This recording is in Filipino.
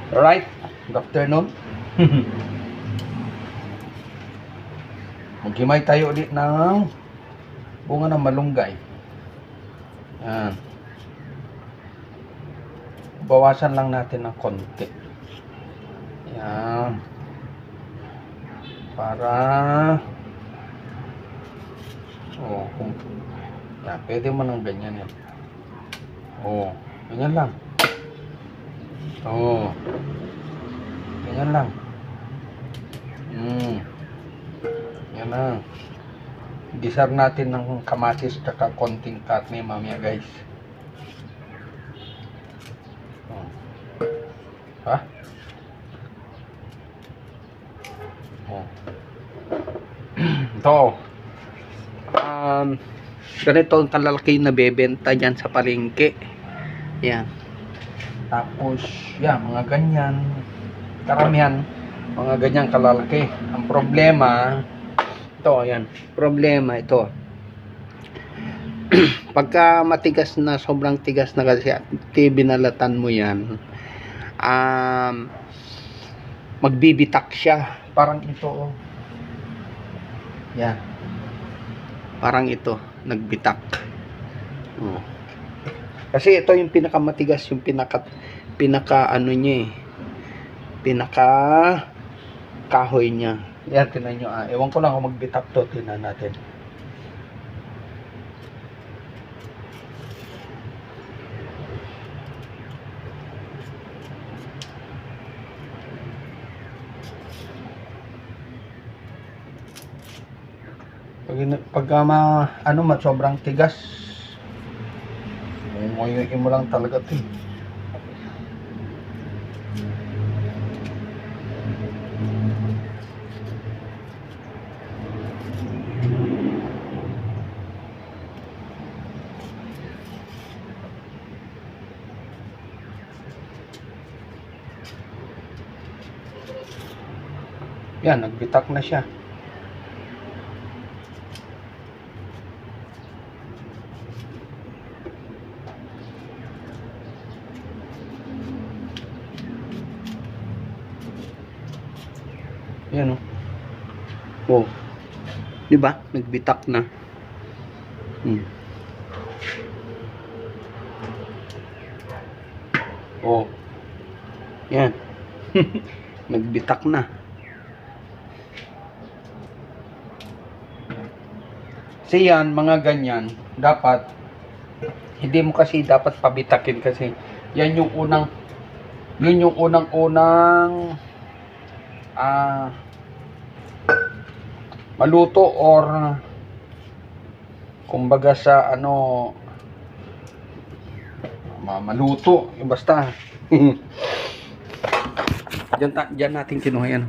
Alright, good afternoon. Maghimay tayo ulit ng bunga ng malunggay. Yan. Bawasan lang natin ng konti. Yan. Para yan, pwede mo ng ganyan yan. Ganyan lang. Ganyan lang. Yan lang. Gisar natin ng kamatis at konting karne mamaya, guys. Ha? Ito. Ganito ang kalalaki na bebenta dyan sa palengke. Yan. Tapos, yan, mga ganyan. Karamihan, mga ganyan kalalaki. Ang problema, ito, yan. Problema, ito. Pagka matigas na, sobrang tigas na kasi at binalatan mo yan, magbibitak siya. Parang ito, yan. Parang ito, nagbitak. Kasi ito yung pinakamatigas, yung pinaka ano niya pinaka kahoy niya. Yan, tinan nyo. Ewan ko lang kung magbitak to. Tinan natin. Pag sobrang tigas, nguyuin mo lang talaga ito. Yan, nagbitak na siya. Yan oh. Di ba? Nagbitak na. Yan. Nagbitak na. Kasi yan, mga ganyan, dapat hindi mo kasi dapat pabitakin kasi yan yung unang maluto or kumbaga sa maluto basta. Diyan natin kinuha yan.